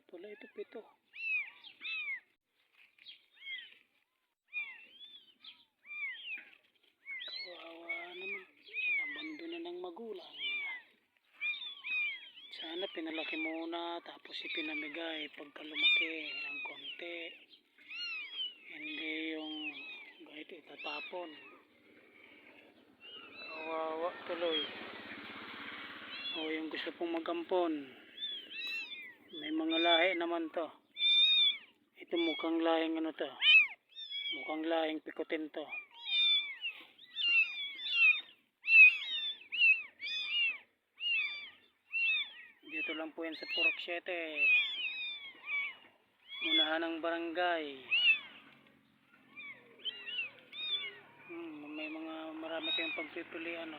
Wala ito pito. Kawawa naman. Inabando na ng magulang. Sana pinalaki muna tapos ipinamigay pagka lumaki ng konti. Hindi yung kahit itatapon. Kawawa tuloy. O yung gusto pong magampon. May mga lahi naman to. Ito mukhang lahing ano to. Mukhang lahing pikutin to. Dito lang po yan sa Purok 7. Unahan ng barangay. May mga marami kayong pagpipilian.